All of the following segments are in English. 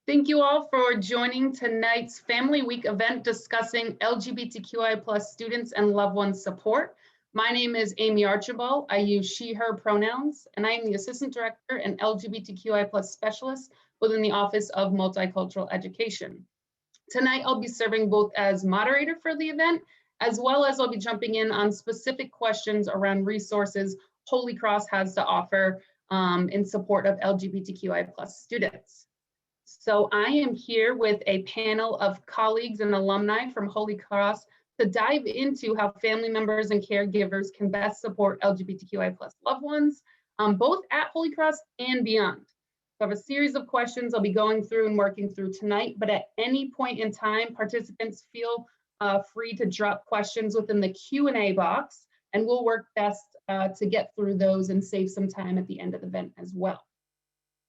Thank you all for joining tonight's Family Week event discussing LGBTQI+ students and loved ones support. My name is Amy Archibald. I use she, her pronouns, and I am the Assistant Director and LGBTQI+ Specialist within the Office of Multicultural Education. Tonight, I'll be serving both as moderator for the event, as well as I'll be jumping in on specific questions around resources Holy Cross has to offer in support of LGBTQI+ students. So I am here with a panel of colleagues and alumni from Holy Cross to dive into how family members and caregivers can best support LGBTQI+ loved ones, both at Holy Cross and beyond. So I have a series of questions I'll be going through and working through tonight, but at any point in time, participants feel free to drop questions within the Q&A box, and we'll work best to get through those and save some time at the end of the event as well.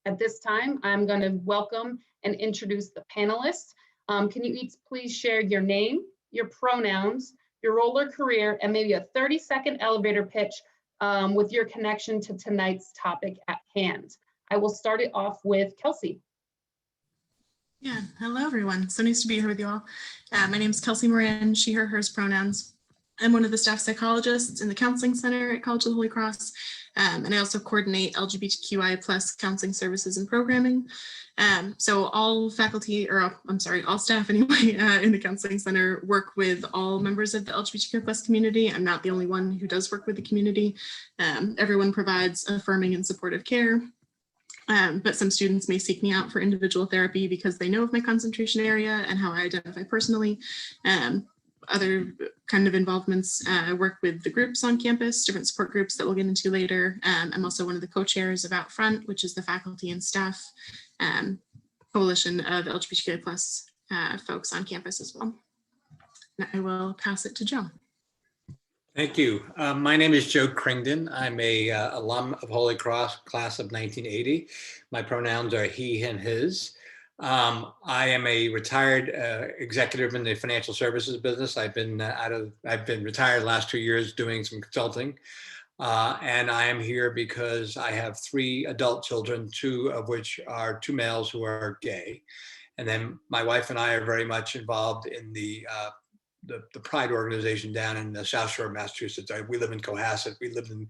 At this time, I'm going to welcome and introduce the panelists. Can you each please share your name, your pronouns, your role or career, and maybe a 30-second elevator pitch with your connection to tonight's topic at hand. I will start it off with Kelsey. Yeah, hello everyone. So nice to be here with you all. My name is Kelsey Moran, she, her, hers pronouns. I'm one of the staff psychologists in the Counseling Center at College of the Holy Cross, and I also coordinate LGBTQI+ counseling services and programming. So all faculty, or I'm sorry, all staff anyway, in the Counseling Center work with all members of the LGBTQI+ community. I'm not the only one who does work with the community. Everyone provides affirming and supportive care. But some students may seek me out for individual therapy because they know of my concentration area and how I identify personally. Other kind of involvements, I work with the groups on campus, different support groups that we'll get into later. I'm also one of the co-chairs of Out Front, which is the faculty and staff coalition of LGBTQI+ folks on campus as well. And I will pass it to Joe. Thank you. My name is Joe Cringdan. I'm a alum of Holy Cross, class of 1980. My pronouns are he and his. I am a retired executive in the financial services business. I've been retired the last 2 years doing some consulting. And I am here because I have 3 adult children, 2 of which are 2 males who are gay. And then my wife and I are very much involved in the Pride organization down in the South Shore of Massachusetts. We live in Cohasset. We lived in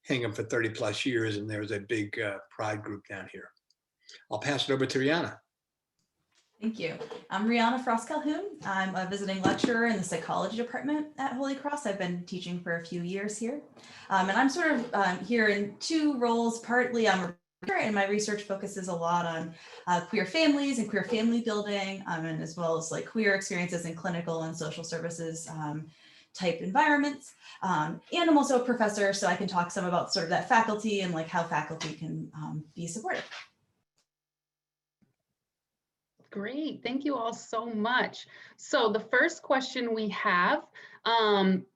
Hingham for 30+ years, and there's a big Pride group down here. I'll pass it over to Rihanna. Thank you. I'm Rihanna Frost Calhoun. I'm a visiting lecturer in the psychology department at Holy Cross. I've been teaching for a few years here. And I'm sort of here in 2 roles. Partly I'm a researcher, and my research focuses a lot on queer families and queer family building, and as well as like queer experiences in clinical and social services type environments. And I'm also a professor, so I can talk some about sort of that faculty and like how faculty can be supportive. Great, thank you all so much. So the first question we have,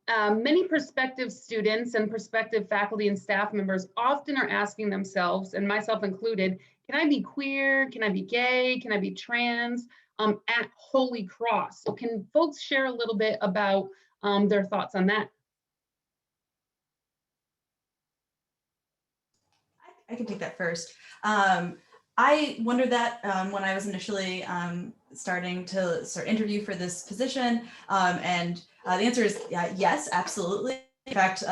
many prospective students and prospective faculty and staff members often are asking themselves, and myself included, can I be queer? Can I be gay? Can I be trans at Holy Cross? So can folks share a little bit about their thoughts on that? I can take that first. I wondered that when I was initially starting to interview for this position, and the answer is yes, absolutely. In fact,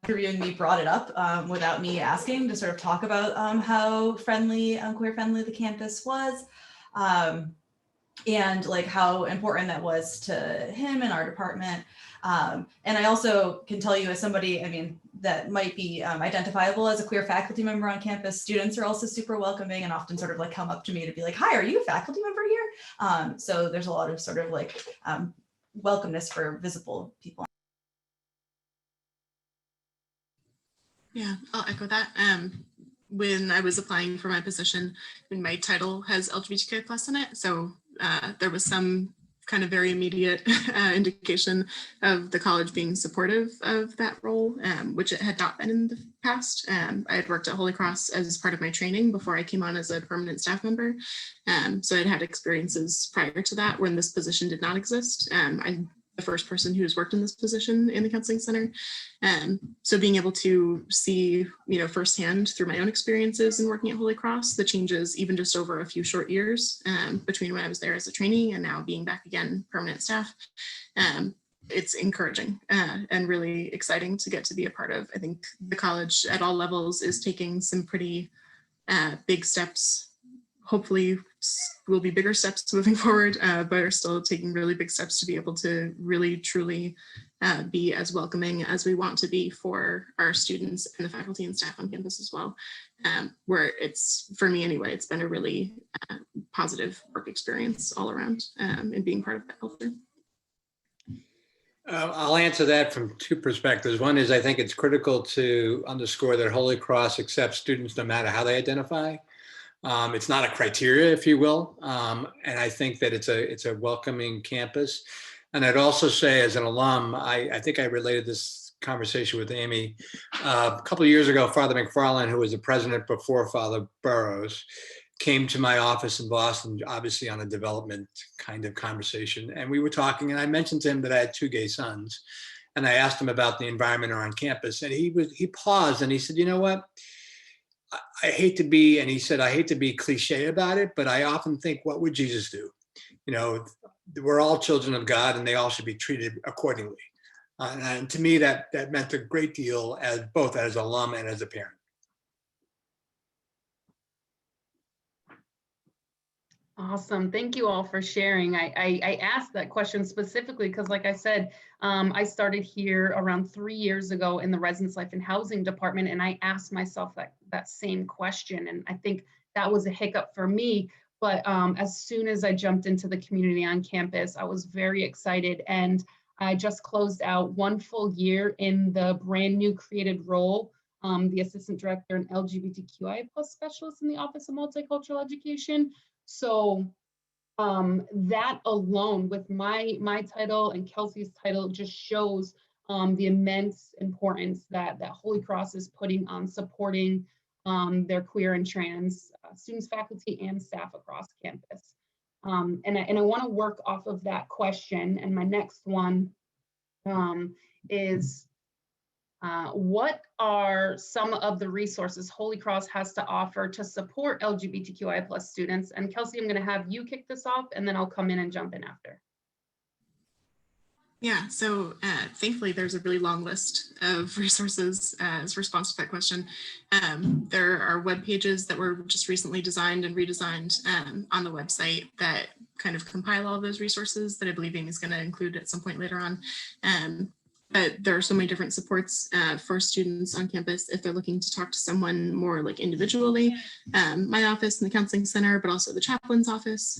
interviewing me brought it up without me asking, to sort of talk about how friendly, queer friendly the campus was, and like how important that was to him and our department. And I also can tell you, as somebody, I mean, that might be identifiable as a queer faculty member on campus, students are also super welcoming and often sort of like come up to me to be like, hi, are you a faculty member here? So there's a lot of sort of like welcomeness for visible people. Yeah, I'll echo that. When I was applying for my position, my title has LGBTQI+ in it, so there was some kind of very immediate indication of the college being supportive of that role, which it had not been in the past. I had worked at Holy Cross as part of my training before I came on as a permanent staff member. So I'd had experiences prior to that when this position did not exist. The first person who's worked in this position in the counseling center. So being able to see, firsthand through my own experiences in working at Holy Cross, the changes even just over a few short years between when I was there as a trainee and now being back again permanent staff. It's encouraging and really exciting to get to be a part of. I think the college at all levels is taking some pretty big steps. Hopefully will be bigger steps moving forward, but are still taking really big steps to be able to really truly be as welcoming as we want to be for our students and the faculty and staff on campus as well. Where it's, for me anyway, it's been a really positive work experience all around and being part of that culture. I'll answer that from two perspectives. One is I think it's critical to underscore that Holy Cross accepts students no matter how they identify. It's not a criteria, if you will. And I think that it's a welcoming campus. And I'd also say as an alum, I think I related this conversation with Amy. A couple of years ago, Father McFarland, who was the president before Father Burroughs, came to my office in Boston, obviously on a development kind of conversation. And we were talking, and I mentioned to him that I had 2 gay sons. And I asked him about the environment around campus. And he paused and he said, you know what? I hate to be cliche about it, but I often think, what would Jesus do? We're all children of God and they all should be treated accordingly. And to me, that meant a great deal both as an alum and as a parent. Awesome. Thank you all for sharing. I asked that question specifically because, like I said, I started here around 3 years ago in the Residence Life and Housing Department, and I asked myself that same question. And I think that was a hiccup for me. But as soon as I jumped into the community on campus, I was very excited. And I just closed out 1 full year in the brand new created role, the Assistant Director and LGBTQI+ Specialist in the Office of Multicultural Education. So that alone with my title and Kelsey's title just shows the immense importance that Holy Cross is putting on supporting their queer and trans students, faculty, and staff across campus. And I want to work off of that question. And my next one is, what are some of the resources Holy Cross has to offer to support LGBTQI+ students? And Kelsey, I'm going to have you kick this off, and then I'll come in and jump in after. Yeah, so thankfully there's a really long list of resources as response to that question. There are web pages that were just recently designed and redesigned on the website that kind of compile all of those resources that I believe Amy's going to include at some point later on. But there are so many different supports for students on campus if they're looking to talk to someone more like individually. My office and the counseling center, but also the chaplain's office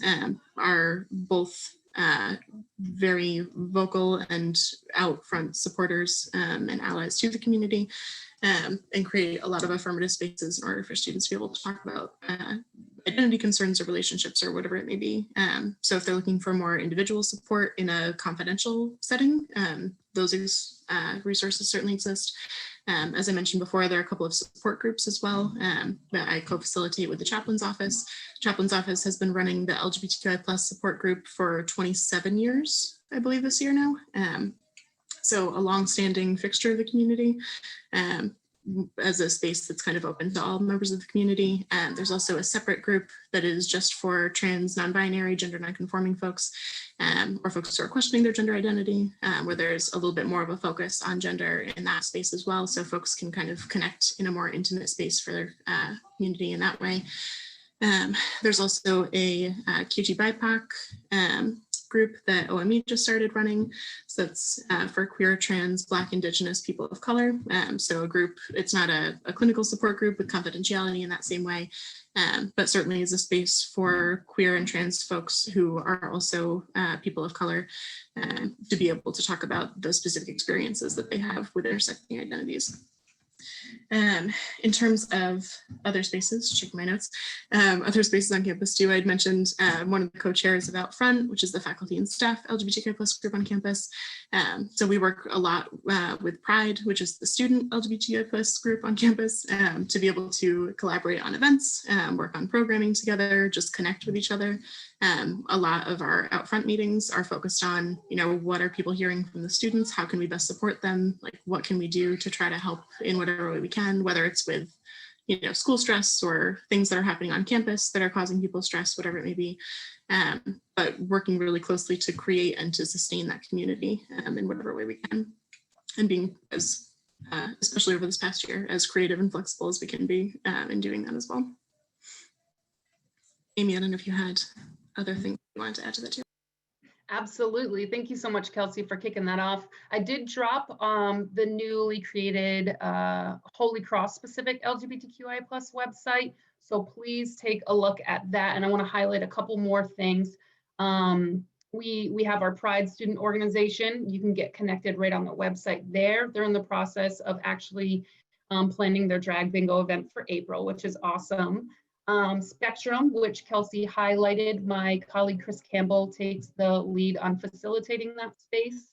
are both very vocal and out front supporters and allies to the community, and create a lot of affirmative spaces in order for students to be able to talk about identity concerns or relationships or whatever it may be. So if they're looking for more individual support in a confidential setting, those resources certainly exist. As I mentioned before, there are a couple of support groups as well that I co-facilitate with the chaplain's office. Chaplain's office has been running the LGBTQI+ support group for 27 years, I believe this year now. So a long-standing fixture of the community as a space that's kind of open to all members of the community. There's also a separate group that is just for trans, non-binary, gender non-conforming folks, or folks who are questioning their gender identity, where there's a little bit more of a focus on gender in that space as well. So folks can kind of connect in a more intimate space for their community in that way. There's also a QT BIPOC group that OME just started running. So that's for queer, trans, Black, Indigenous people of color. So a group, it's not a clinical support group with confidentiality in that same way, but certainly is a space for queer and trans folks who are also people of color to be able to talk about the specific experiences that they have with intersecting identities. In terms of other spaces, checking my notes, other spaces on campus too, I'd mentioned one of the co-chairs of Out Front, which is the faculty and staff LGBTQI plus group on campus. So we work a lot with Pride, which is the student LGBTQI plus group on campus, to be able to collaborate on events, work on programming together, just connect with each other. A lot of our Out Front meetings are focused on, what are people hearing from the students? How can we best support them? Like, what can we do to try to help in whatever way we can, whether it's with, school stress or things that are happening on campus that are causing people stress, whatever it may be. But working really closely to create and to sustain that community in whatever way we can, and being as, especially over this past year, as creative and flexible as we can be in doing that as well. Amy, I don't know if you had other things you wanted to add to that too. Absolutely. Thank you so much, Kelsey, for kicking that off. I did drop the newly created Holy Cross specific LGBTQI plus website. So please take a look at that. And I want to highlight a couple more things. We have our Pride student organization. You can get connected right on the website there. They're in the process of actually planning their drag bingo event for April, which is awesome. Spectrum, which Kelsey highlighted, my colleague Chris Campbell takes the lead on facilitating that space.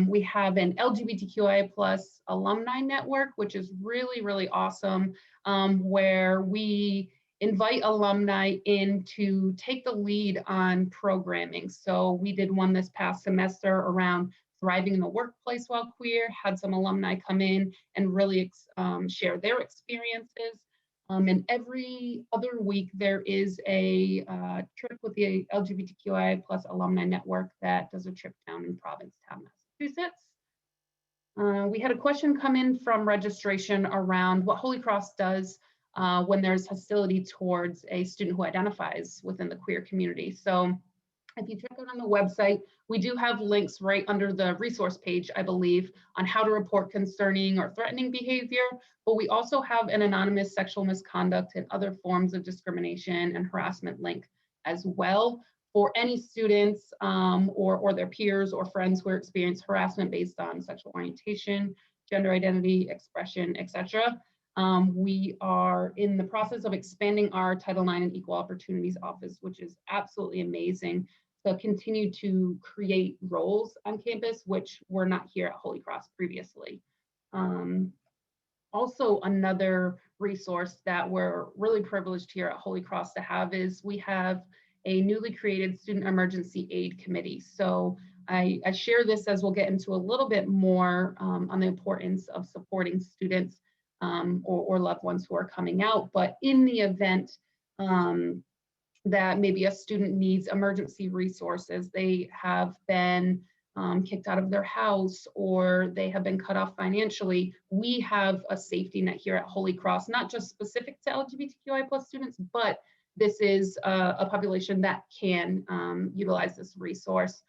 We have an LGBTQI plus alumni network, which is really, really awesome, where we invite alumni in to take the lead on programming. So we did one this past semester around thriving in the workplace while queer, had some alumni come in and really share their experiences. And every other week, there is a trip with the LGBTQI plus alumni network that does a trip down in Provincetown, Massachusetts. We had a question come in from registration around what Holy Cross does when there's hostility towards a student who identifies within the queer community. So if you check out on the website, we do have links right under the resource page, I believe, on how to report concerning or threatening behavior, but we also have an anonymous sexual misconduct and other forms of discrimination and harassment link as well for any students or their peers or friends who experience harassment based on sexual orientation, gender identity, expression, etc. We are in the process of expanding our Title IX and Equal Opportunities Office, which is absolutely amazing, to continue to create roles on campus, which were not here at Holy Cross previously. Also, another resource that we're really privileged here at Holy Cross to have is we have a newly created Student Emergency Aid Committee. So I share this as we'll get into a little bit more on the importance of supporting students or loved ones who are coming out. But in the event that maybe a student needs emergency resources, they have been kicked out of their house or they have been cut off financially, we have a safety net here at Holy Cross, not just specific to LGBTQI plus students, but this is a population that can utilize this resource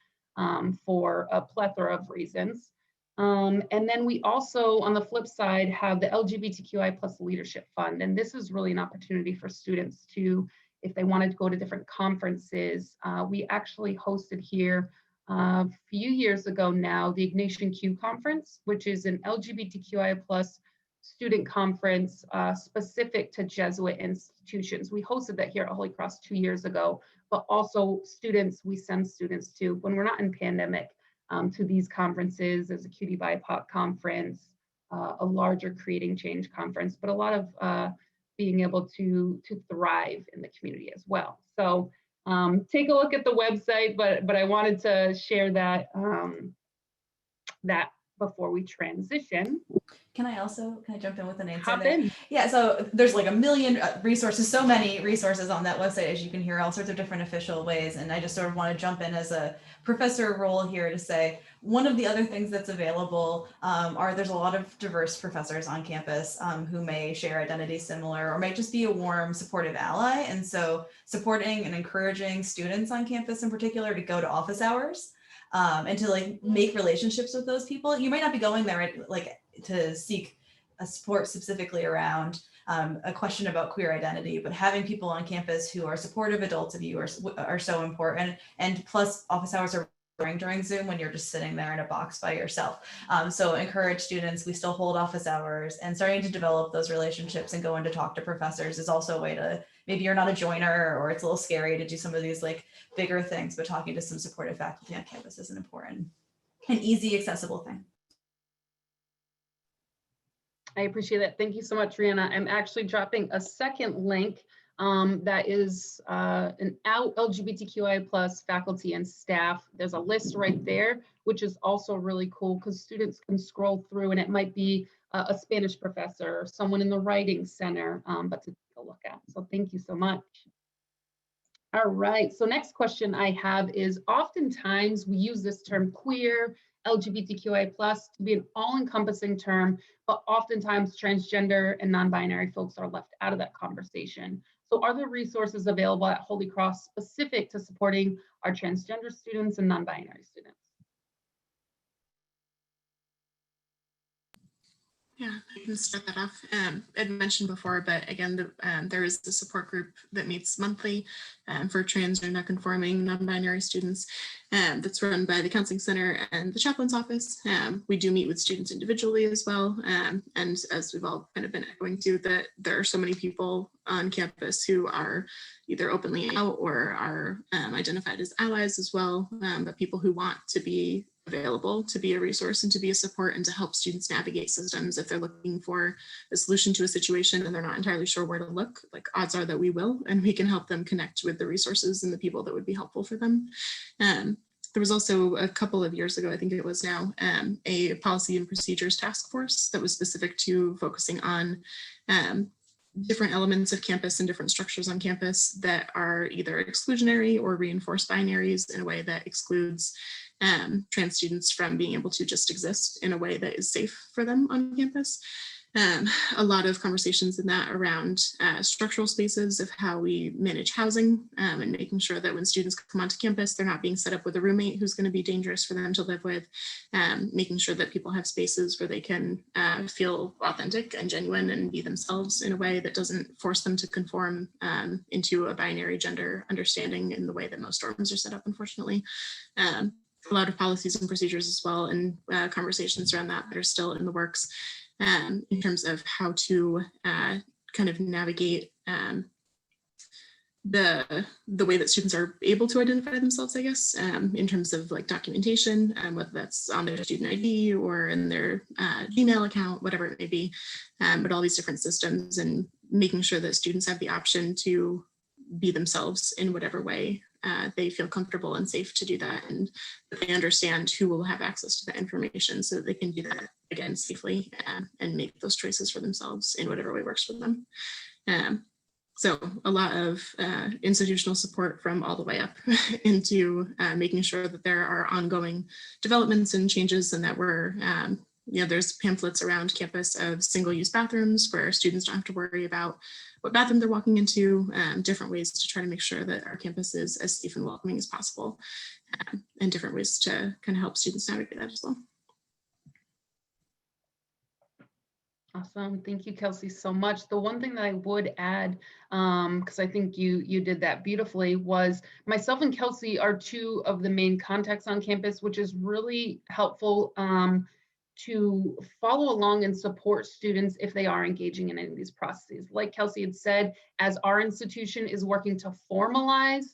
for a plethora of reasons. And then we also, on the flip side, have the LGBTQI plus Leadership Fund. And this is really an opportunity for students to, if they wanted to go to different conferences, we actually hosted here a few years ago now, the Ignatian Q Conference, which is an LGBTQI plus student conference specific to Jesuit institutions. We hosted that here at Holy Cross 2 years ago, but also students, we send students to, when we're not in pandemic, to these conferences. There's a Cutie BIPOC conference, a larger Creating Change conference, but a lot of being able to thrive in the community as well. So take a look at the website, but I wanted to share that that before we transition. Can I jump in with an answer Hop there? in. Yeah, so there's like a million resources, so many resources on that website, as you can hear, all sorts of different official ways. And I just sort of want to jump in as a professor role here to say, one of the other things that's available there's a lot of diverse professors on campus who may share identities similar or may just be a warm, supportive ally. And so supporting and encouraging students on campus in particular to go to office hours and to like make relationships with those people. You might not be going there to seek a support specifically around a question about queer identity, but having people on campus who are supportive adults of you are so important. And plus office hours are during Zoom when you're just sitting there in a box by yourself. So encourage students, we still hold office hours, and starting to develop those relationships and go in to talk to professors is also a way to, maybe you're not a joiner or it's a little scary to do some of these like bigger things, but talking to some supportive faculty on campus is an important and easy, accessible thing. I appreciate that. Thank you so much, Rihanna. I'm actually dropping a second link that is an LGBTQI plus faculty and staff. There's a list right there, which is also really cool because students can scroll through and it might be a Spanish professor or someone in the writing center, but to take a look at. So thank you so much. All right, so next question I have is, oftentimes we use this term queer, LGBTQI plus to be an all-encompassing term, but oftentimes transgender and non-binary folks are left out of that conversation. So are there resources available at Holy Cross specific to supporting our transgender students and non-binary students? Yeah, I can start that off. I'd mentioned before, but again, there is the support group that meets monthly for trans or non-conforming, non-binary students that's run by the Counseling Center and the Chaplain's Office. We do meet with students individually as well. And as we've all kind of been echoing to, that there are so many people on campus who are either openly out or are identified as allies as well, but people who want to be available to be a resource and to be a support and to help students navigate systems if they're looking for a solution to a situation and they're not entirely sure where to look. Like, odds are that we will, and we can help them connect with the resources and the people that would be helpful for them. There was also a couple of years ago, I think it was now, a policy and procedures task force that was specific to focusing on different elements of campus and different structures on campus that are either exclusionary or reinforce binaries in a way that excludes trans students from being able to just exist in a way that is safe for them on campus. A lot of conversations in that around structural spaces of how we manage housing and making sure that when students come onto campus, they're not being set up with a roommate who's going to be dangerous for them to live with, making sure that people have spaces where they can feel authentic and genuine and be themselves in a way that doesn't force them to conform into a binary gender understanding in the way that most dorms are set up, unfortunately. A lot of policies and procedures as well, and conversations around that are still in the works. In terms of how to kind of navigate the way that students are able to identify themselves, I guess, in terms of like documentation, whether that's on their student ID or in their Gmail account, whatever it may be, but all these different systems, and making sure that students have the option to be themselves in whatever way they feel comfortable and safe to do that, and that they understand who will have access to that information so that they can do that again safely and make those choices for themselves in whatever way works for them. So a lot of institutional support from all the way up into making sure that there are ongoing developments and changes, and that we're there's pamphlets around campus of single-use bathrooms where students don't have to worry about what bathroom they're walking into, different ways to try to make sure that our campus is as safe and welcoming as possible, and different ways to kind of help students navigate that as well. Awesome. Thank you, Kelsey, so much. The one thing that I would add, because I think you did that beautifully, was myself and Kelsey are two of the main contacts on campus, which is really helpful to follow along and support students if they are engaging in any of these processes. Like Kelsey had said, as our institution is working to formalize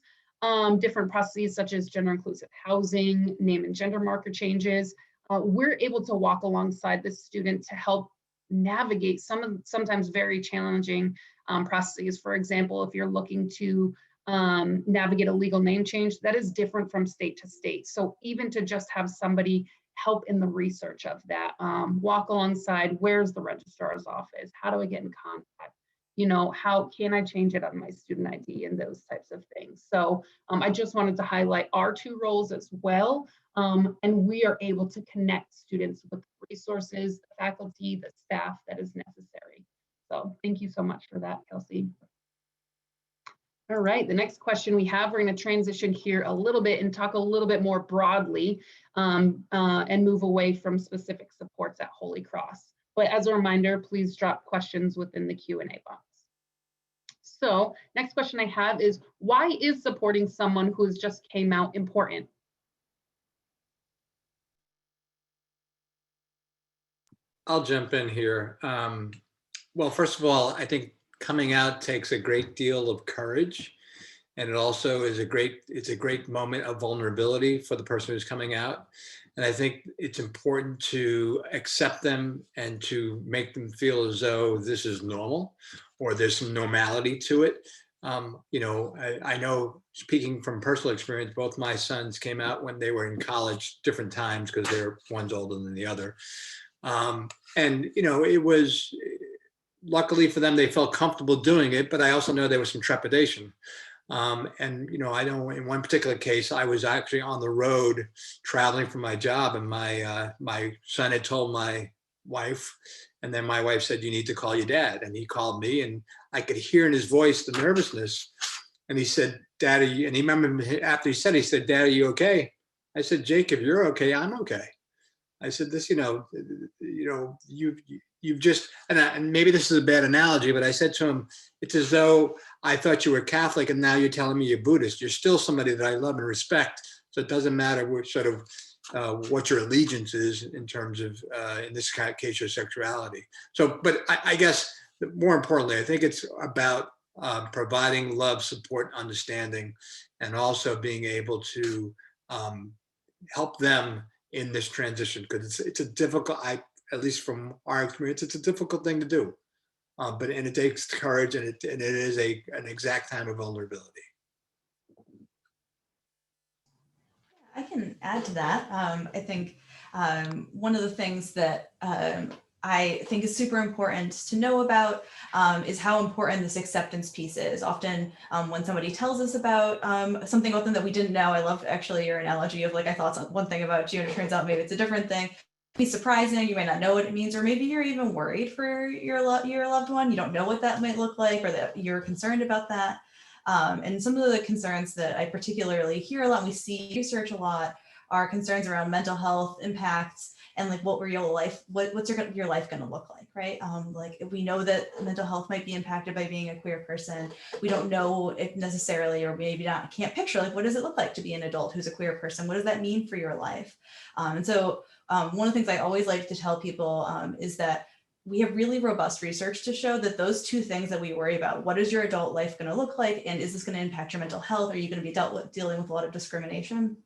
different processes such as gender inclusive housing, name and gender marker changes, we're able to walk alongside the student to help navigate sometimes very challenging processes. For example, if you're looking to navigate a legal name change, that is different from state to state. So even to just have somebody help in the research of that, walk alongside, where's the registrar's office? How do I get in contact? How can I change it on my student ID and those types of things. So I just wanted to highlight our two roles as well. And we are able to connect students with resources, the faculty, the staff that is necessary. So thank you so much for that, Kelsey. All right, the next question we have, we're going to transition here a little bit and talk a little bit more broadly and move away from specific supports at Holy Cross. But as a reminder, please drop questions within the Q&A box. So next question I have is, why is supporting someone who has just came out important? I'll jump in here. Well, first of all, I think coming out takes a great deal of courage. And it also is it's a great moment of vulnerability for the person who's coming out. And I think it's important to accept them and to make them feel as though this is normal or there's some normality to it. I know, speaking from personal experience, both my sons came out when they were in college, different times because one's older than the other. It was, luckily for them, they felt comfortable doing it, but I also know there was some trepidation. I know in one particular case, I was actually on the road traveling for my job, and my son had told my wife, and then my wife said, "You need to call your dad." And he called me, and I could hear in his voice the nervousness. And he said, "Dad, and he remembered after he said, "Dad, are you okay?" I said, "Jake, if you're okay, I'm okay." I said, "This, you've just," and maybe this is a bad analogy, but I said to him, "It's as though I thought you were Catholic and now you're telling me you're Buddhist. You're still somebody that I love and respect. So it doesn't matter which sort of what your allegiance is in terms of, in this case, your sexuality." So, but I guess more importantly, I think it's about providing love, support, understanding, and also being able to help them in this transition, because it's a difficult, at least from our experience, it's a difficult thing to do. But it takes courage, and it is an exact time of vulnerability. I can add to that. I think one of the things that I think is super important to know about is how important this acceptance piece is. Often when somebody tells us about something about them that we didn't know, I love actually your analogy of like, I thought one thing about you and it turns out maybe it's a different thing. Be surprising, you might not know what it means, or maybe you're even worried for your loved one. You don't know what that might look like, or that you're concerned about that. And some of the concerns that I particularly hear a lot, and we see research a lot, are concerns around mental health impacts and like what's your life going to look like, right? Like we know that mental health might be impacted by being a queer person. We don't know if necessarily, or maybe not, can't picture like what does it look like to be an adult who's a queer person? What does that mean for your life? And so one of the things I always like to tell people is that we have really robust research to show that those two things that we worry about, what is your adult life going to look like, and is this going to impact your mental health? Are you going to be dealing with a lot of discrimination?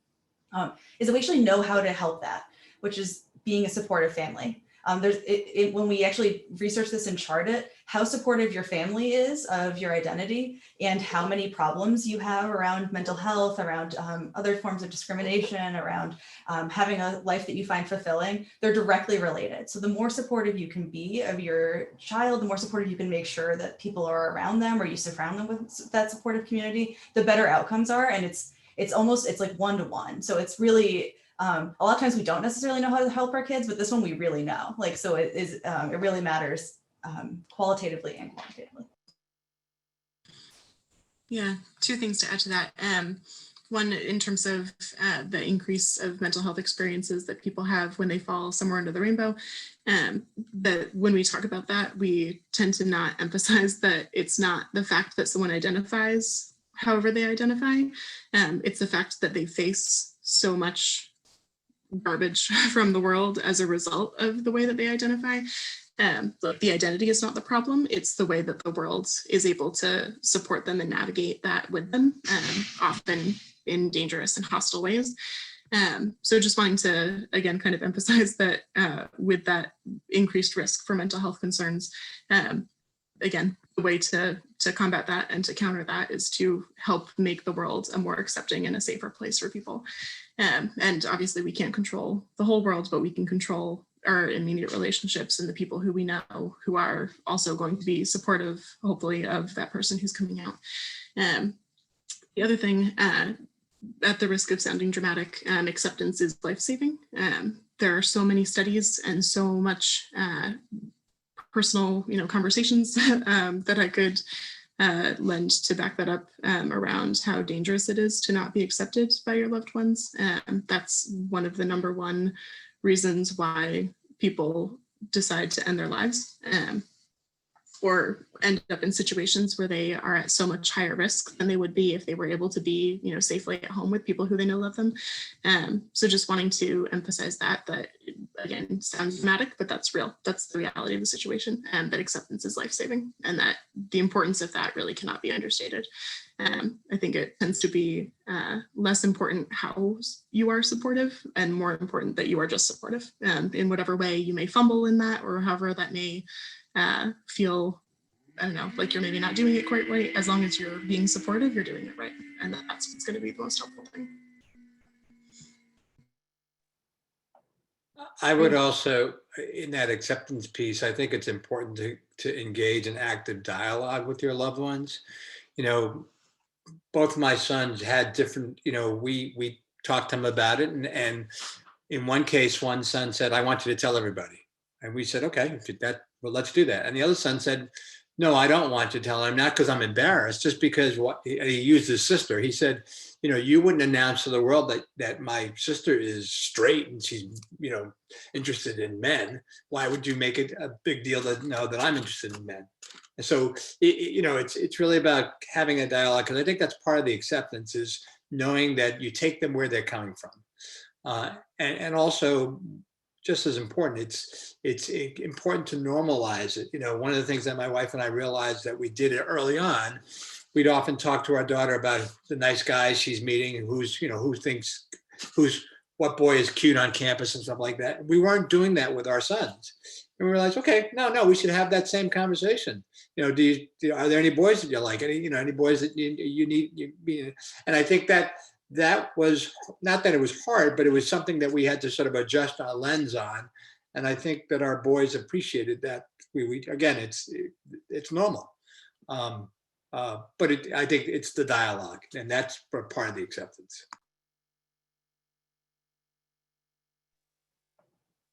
Is that we actually know how to help that, which is being a supportive family. When we actually research this and chart it, how supportive your family is of your identity and how many problems you have around mental health, around other forms of discrimination, around having a life that you find fulfilling, they're directly related. So the more supportive you can be of your child, the more supportive you can make sure that people are around them, or you surround them with that supportive community, the better outcomes are. And it's like one-to-one. So it's really, a lot of times we don't necessarily know how to help our kids, but this one we really know. Like, so it really matters qualitatively and quantitatively. Yeah, two things to add to that. One, in terms of the increase of mental health experiences that people have when they fall somewhere under the rainbow, that when we talk about that, we tend to not emphasize that it's not the fact that someone identifies however they identify. It's the fact that they face so much garbage from the world as a result of the way that they identify. The identity is not the problem. It's the way that the world is able to support them and navigate that with them, often in dangerous and hostile ways. So just wanting to, again, kind of emphasize that with that increased risk for mental health concerns, again, the way to combat that and to counter that is to help make the world a more accepting and a safer place for people. And obviously we can't control the whole world, but we can control our immediate relationships and the people who we know who are also going to be supportive, hopefully, of that person who's coming out. The other thing, at the risk of sounding dramatic, acceptance is life-saving. There are so many studies and so much personal, conversations that I could lend to back that up around how dangerous it is to not be accepted by your loved ones. That's one of the number one reasons why people decide to end their lives or end up in situations where they are at so much higher risk than they would be if they were able to be, safely at home with people who they know love them. So just wanting to emphasize that again, sounds dramatic, but that's real. That's the reality of the situation, and that acceptance is life-saving, and that the importance of that really cannot be understated. I think it tends to be less important how you are supportive and more important that you are just supportive, in whatever way you may fumble in that, or however that may feel, I don't know, like you're maybe not doing it quite right. As long as you're being supportive, you're doing it right. And that's what's going to be the most helpful thing. I would also, in that acceptance piece, I think it's important to engage in active dialogue with your loved ones. You know, both my sons had different, you know, we talked to them about it. And in one case, one son said, I want you to tell everybody. And we said, okay, well, let's do that. And the other son said, no, I don't want you to tell him, not because I'm embarrassed, just because he used his sister. He said, you know, you wouldn't announce to the world that my sister is straight and she's, you know, interested in men. Why would you make it a big deal to know that I'm interested in men? And so, you know, it's really about having a dialogue, because I think that's part of the acceptance, is knowing that you take them where they're coming from. And also, just as important, it's important to normalize it. You know, one of the things that my wife and I realized that we did it early on, we'd often talk to our daughter about the nice guys she's meeting and what boy is cute on campus and stuff like that. We weren't doing that with our sons. And we realized, okay, no, we should have that same conversation. You know, are there any boys that you like? Any boys that you need? And I think that was, not that it was hard, but it was something that we had to sort of adjust our lens on. And I think that our boys appreciated that. Again, it's normal. But I think it's the dialogue, and that's part of the acceptance.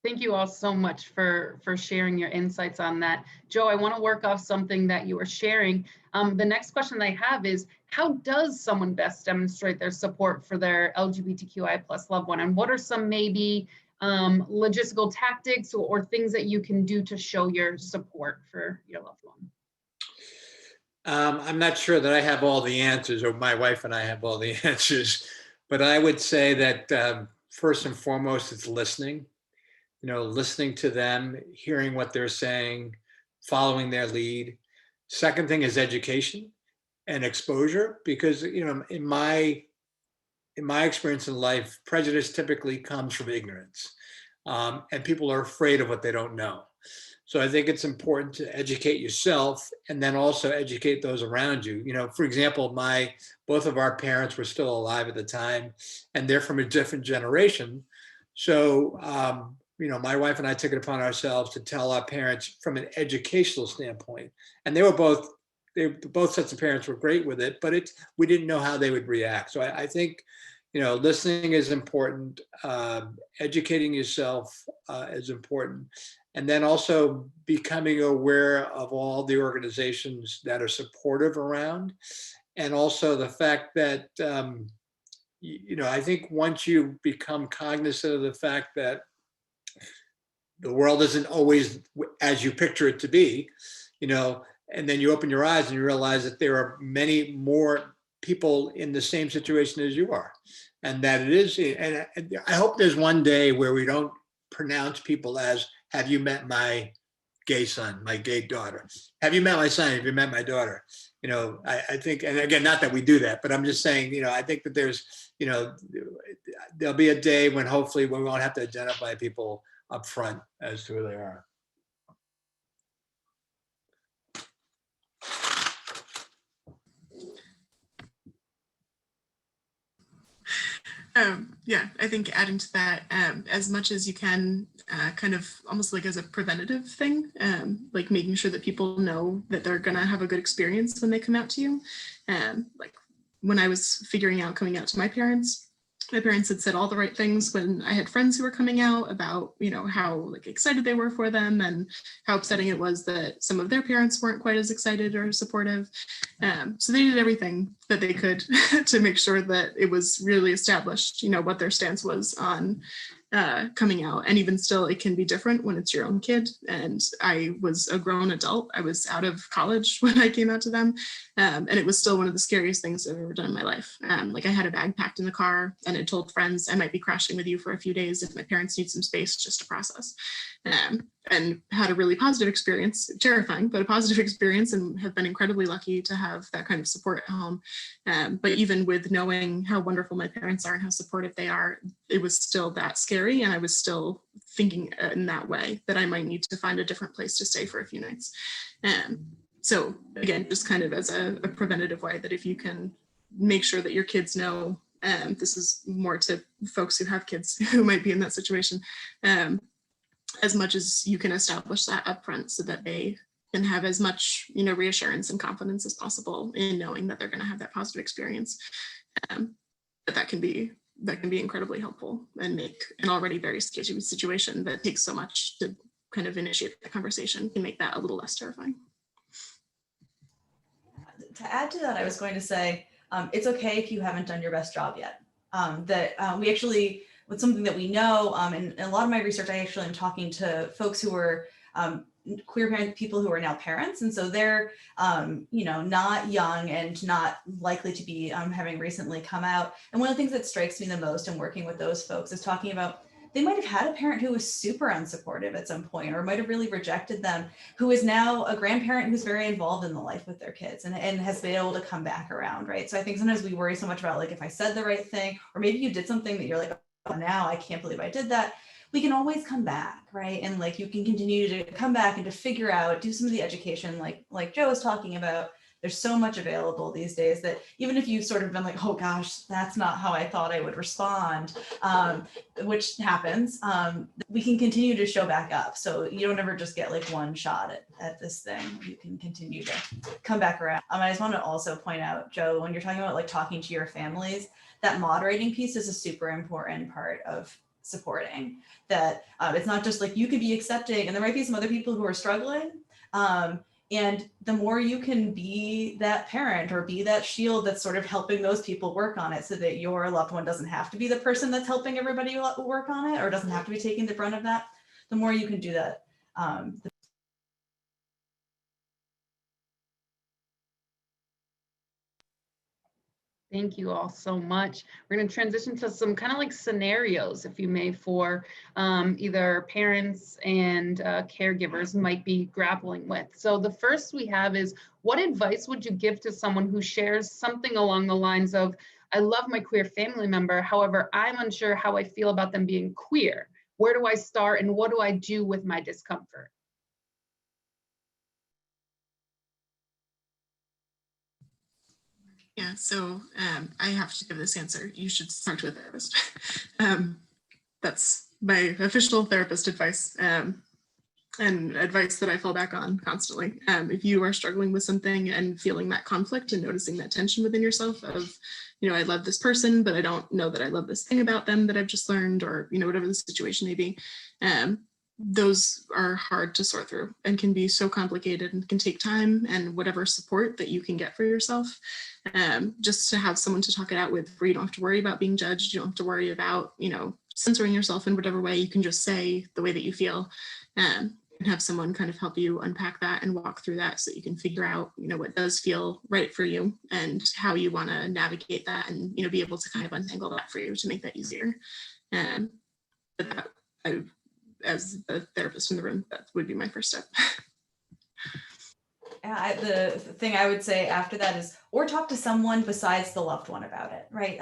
Thank you all so much for sharing your insights on that. Joe, I want to work off something that you were sharing. The next question I have is, how does someone best demonstrate their support for their LGBTQI+ loved one? And what are some maybe logistical tactics or things that you can do to show your support for your loved one? I'm not sure that I have all the answers, or my wife and I have all the answers, but I would say that first and foremost, it's listening. You know, listening to them, hearing what they're saying, following their lead. Second thing is education and exposure, because, you know, in my experience in life, prejudice typically comes from ignorance, and people are afraid of what they don't know. So I think it's important to educate yourself and then also educate those around you. You know, for example, both of our parents were still alive at the time, and they're from a different generation. So, you know, my wife and I took it upon ourselves to tell our parents from an educational standpoint, and both sets of parents were great with it, but we didn't know how they would react. So I think, you know, listening is important. Educating yourself is important. And then also becoming aware of all the organizations that are supportive around. And also the fact that, you know, I think once you become cognizant of the fact that the world isn't always as you picture it to be, you know, and then you open your eyes and you realize that there are many more people in the same situation as you are. And that it is, and I hope there's one day where we don't pronounce people as, have you met my gay son, my gay daughter? Have you met my son? Have you met my daughter? You know, I think, and again, not that we do that, but I'm just saying, you know, I think that there's, you know, there'll be a day when hopefully we won't have to identify people up front as to who they are. Yeah, I think adding to that, as much as you can, kind of almost like as a preventative thing, like making sure that people know that they're gonna have a good experience when they come out to you. Like when I was figuring out coming out to my parents had said all the right things when I had friends who were coming out about, you know, how like excited they were for them and how upsetting it was that some of their parents weren't quite as excited or supportive. So they did everything that they could to make sure that it was really established, you know, what their stance was on coming out. And even still, it can be different when it's your own kid. And I was a grown adult. I was out of college when I came out to them. And it was still one of the scariest things I've ever done in my life. Like, I had a bag packed in the car and I told friends I might be crashing with you for a few days if my parents need some space just to process. And had a really positive experience, terrifying, but a positive experience, and have been incredibly lucky to have that kind of support at home. But even with knowing how wonderful my parents are and how supportive they are, it was still that scary. And I was still thinking in that way that I might need to find a different place to stay for a few nights. So again, just kind of as a preventative way, that if you can make sure that your kids know, this is more to folks who have kids who might be in that situation, as much as you can establish that upfront so that they can have as much, reassurance and confidence as possible in knowing that they're going to have that positive experience. But that can be incredibly helpful and make an already very sketchy situation that takes so much to kind of initiate the conversation, can make that a little less terrifying. To add to that, I was going to say, it's okay if you haven't done your best job yet. We actually, with something that we know, and in a lot of my research, I actually am talking to folks who were queer parent people who are now parents. And so they're, not young and not likely to be having recently come out. And one of the things that strikes me the most in working with those folks is talking about, they might have had a parent who was super unsupportive at some point, or might have really rejected them, who is now a grandparent who's very involved in the life with their kids and has been able to come back around, right? So I think sometimes we worry so much about, like, if I said the right thing, or maybe you did something that you're like, oh, now I can't believe I did that. We can always come back, right? And like, you can continue to come back and to figure out, do some of the education like Joe was talking about. There's so much available these days that even if you've sort of been like, oh gosh, that's not how I thought I would respond, which happens, we can continue to show back up. So you don't ever just get like one shot at this thing. You can continue to come back around. I just want to also point out, Joe, when you're talking about like talking to your families, that moderating piece is a super important part of supporting that. It's not just like you could be accepting, and there might be some other people who are struggling. And the more you can be that parent or be that shield that's sort of helping those people work on it, so that your loved one doesn't have to be the person that's helping everybody work on it, or doesn't have to be taking the brunt of that, the more you can do that. Thank you all so much. We're going to transition to some kind of like scenarios, if you may, for either parents and caregivers might be grappling with. So the first we have is, what advice would you give to someone who shares something along the lines of, I love my queer family member, however, I'm unsure how I feel about them being queer. Where do I start and what do I do with my discomfort? Yeah, so I have to give this answer. You should talk to a therapist. That's my official therapist advice, and advice that I fall back on constantly. If you are struggling with something and feeling that conflict and noticing that tension within yourself of, I love this person, but I don't know that I love this thing about them that I've just learned, or, whatever the situation may be, those are hard to sort through and can be so complicated and can take time, and whatever support that you can get for yourself, just to have someone to talk it out with, where you don't have to worry about being judged. You don't have to worry about, censoring yourself in whatever way. You can just say the way that you feel, and have someone kind of help you unpack that and walk through that, so that you can figure out, what does feel right for you and how you want to navigate that, and, be able to kind of untangle that for you to make that easier. But that, as a therapist in the room, that would be my first step. The thing I would say after that is, or talk to someone besides the loved one about it, right?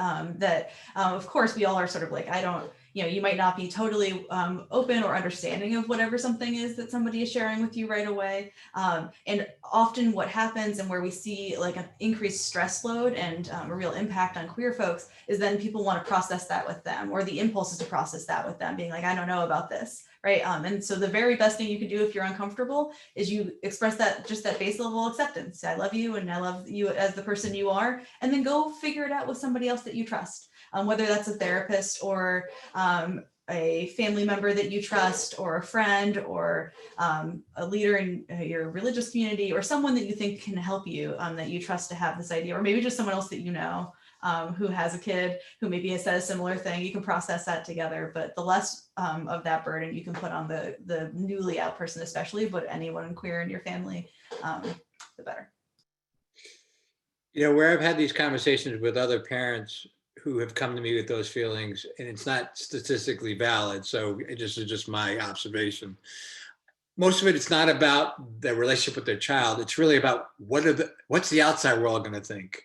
Of course, we all are sort of like, you might not be totally open or understanding of whatever something is that somebody is sharing with you right away. And often what happens, and where we see like an increased stress load and a real impact on queer folks, is then people want to process that with them, or the impulse is to process that with them, being like, I don't know about this. Right. And so the very best thing you can do if you're uncomfortable is you express that, just that base level acceptance. I love you and I love you as the person you are, and then go figure it out with somebody else that you trust, whether that's a therapist or a family member that you trust, or a friend, or a leader in your religious community, or someone that you think can help you, that you trust to have this idea, or maybe just someone else that you know who has a kid who maybe has said a similar thing. You can process that together, but the less of that burden you can put on the newly out person, especially, but anyone queer in your family, the better. You know, where I've had these conversations with other parents who have come to me with those feelings, and it's not statistically valid, so it just is just my observation. Most of it, it's not about their relationship with their child. It's really about what's the outside world going to think?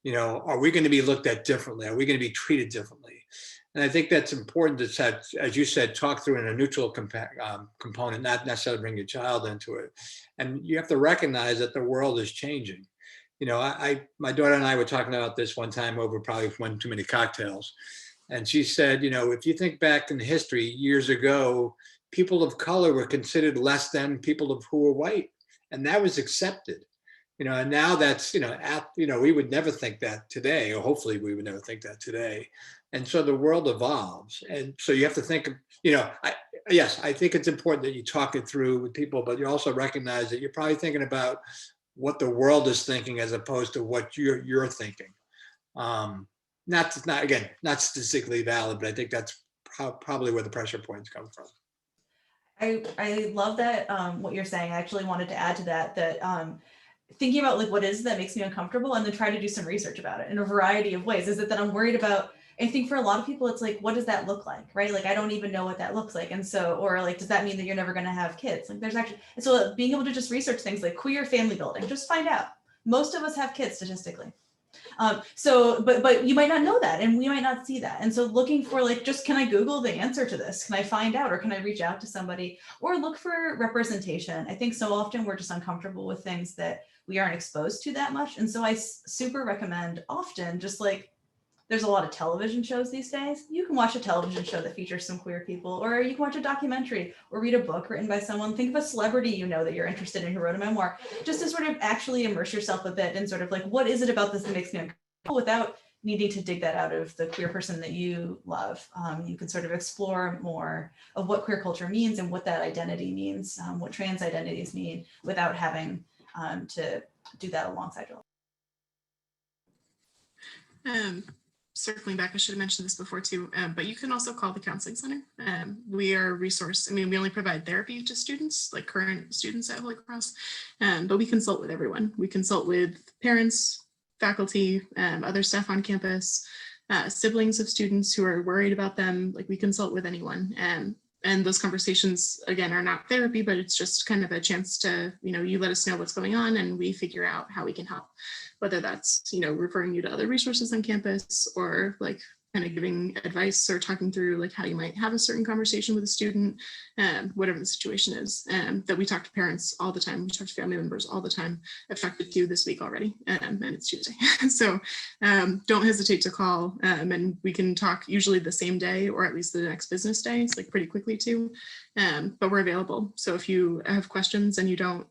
You know, are we going to be looked at differently? Are we going to be treated differently? And I think that's important to set, as you said, talk through in a neutral component, not necessarily bring your child into it. And you have to recognize that the world is changing. You know, my daughter and I were talking about this one time over probably one too many cocktails. And she said, you know, if you think back in history, years ago, people of color were considered less than people who were white. And that was accepted. You know, and now that's, we would never think that today, or hopefully we would never think that today. And so the world evolves. And so you have to think, I think it's important that you talk it through with people, but you also recognize that you're probably thinking about what the world is thinking as opposed to what you're thinking. Not statistically valid, but I think that's probably where the pressure points come from. I love that what you're saying. I actually wanted to add to that thinking about like what is that makes me uncomfortable, and then try to do some research about it in a variety of ways. Is it that I'm worried about? I think for a lot of people, it's like, what does that look like, right? Like, I don't even know what that looks like. And so, or like, does that mean that you're never going to have kids? Like there's actually, and so being able to just research things like queer family building, just find out. Most of us have kids statistically. But you might not know that, and we might not see that. And so looking for like, just, can I Google the answer to this? Can I find out, or can I reach out to somebody, or look for representation? I think so often we're just uncomfortable with things that we aren't exposed to that much. And so I super recommend often just like, there's a lot of television shows these days. You can watch a television show that features some queer people, or you can watch a documentary or read a book written by someone. Think of a celebrity you know that you're interested in who wrote a memoir, just to sort of actually immerse yourself a bit and sort of like, what is it about this that makes me uncomfortable, without needing to dig that out of the queer person that you love. You can sort of explore more of what queer culture means and what that identity means, what trans identities mean, without having to do that alongside your life. Circling back, I should have mentioned this before too, but you can also call the counseling center. We are a resource. I mean, we only provide therapy to students, like current students at Holy Cross, but we consult with everyone. We consult with parents, faculty, other staff on campus, siblings of students who are worried about them. Like, we consult with anyone. And those conversations, again, are not therapy, but it's just kind of a chance to, you let us know what's going on and we figure out how we can help. Whether that's, referring you to other resources on campus, or like kind of giving advice or talking through like how you might have a certain conversation with a student, whatever the situation is. That we talk to parents all the time. We talk to family members all the time. I've talked to 2 this week already, and it's Tuesday. So don't hesitate to call, and we can talk usually the same day, or at least the next business day. It's like pretty quickly too, but we're available. So if you have questions and you don't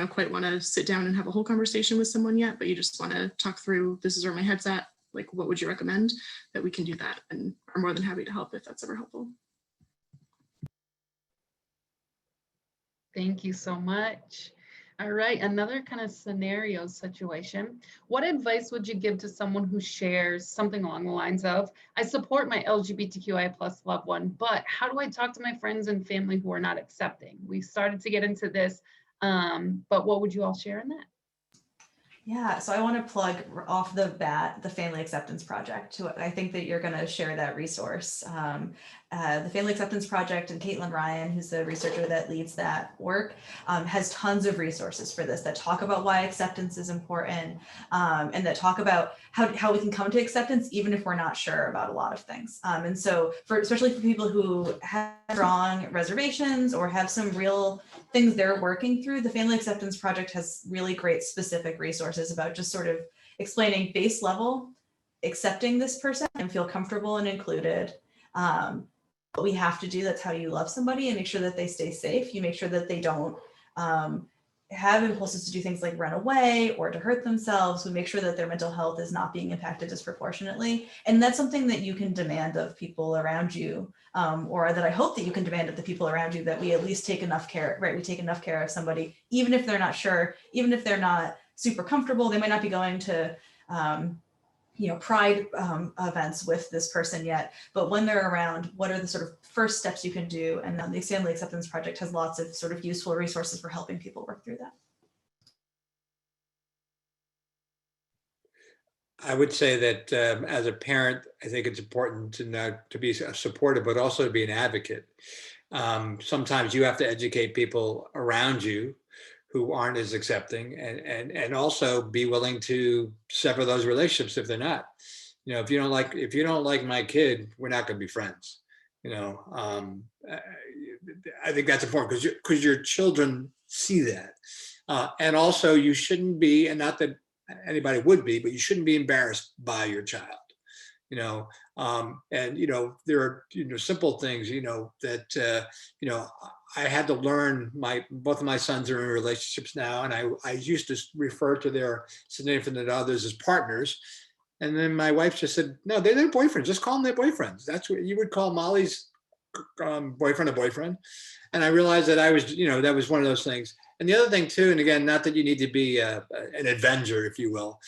quite want to sit down and have a whole conversation with someone yet, but you just want to talk through, this is where my head's at, like, what would you recommend, that we can do that, and are more than happy to help if that's ever helpful. Thank you so much. All right, another kind of scenario situation. What advice would you give to someone who shares something along the lines of, I support my LGBTQI+ loved one, but how do I talk to my friends and family who are not accepting? We started to get into this, but what would you all share in that? Yeah, so I want to plug off the bat the Family Acceptance Project. I think that you're going to share that resource. The Family Acceptance Project, and Caitlin Ryan, who's the researcher that leads that work, has tons of resources for this that talk about why acceptance is important, and that talk about how we can come to acceptance even if we're not sure about a lot of things. And so especially for people who have strong reservations or have some real things they're working through, the Family Acceptance Project has really great specific resources about just sort of explaining base level, accepting this person and feel comfortable and included. What we have to do, that's how you love somebody, and make sure that they stay safe. You make sure that they don't have impulses to do things like run away or to hurt themselves, we make sure that their mental health is not being impacted disproportionately. And that's something that you can demand of people around you, or that I hope that you can demand of the people around you, that we at least take enough care, right? We take enough care of somebody, even if they're not sure, even if they're not super comfortable, they might not be going to, pride events with this person yet, but when they're around, what are the sort of first steps you can do? And the Family Acceptance Project has lots of sort of useful resources for helping people work through that. I would say that as a parent, I think it's important to be supportive, but also to be an advocate. Sometimes you have to educate people around you who aren't as accepting, and also be willing to sever those relationships if they're not. If you don't like my kid, we're not going to be friends. I think that's important because your children see that, and also you shouldn't be, and not that anybody would be, but you shouldn't be embarrassed by your child. There are simple things that I had to learn. Both of my sons are in relationships now, and I used to refer to their significant others as partners, and then my wife just said, no, they're their boyfriends, just call them their boyfriends. That's what you would call Molly's boyfriend a boyfriend. And I realized that that was one of those things. And the other thing too, and again, not that you need to be an avenger, if you will,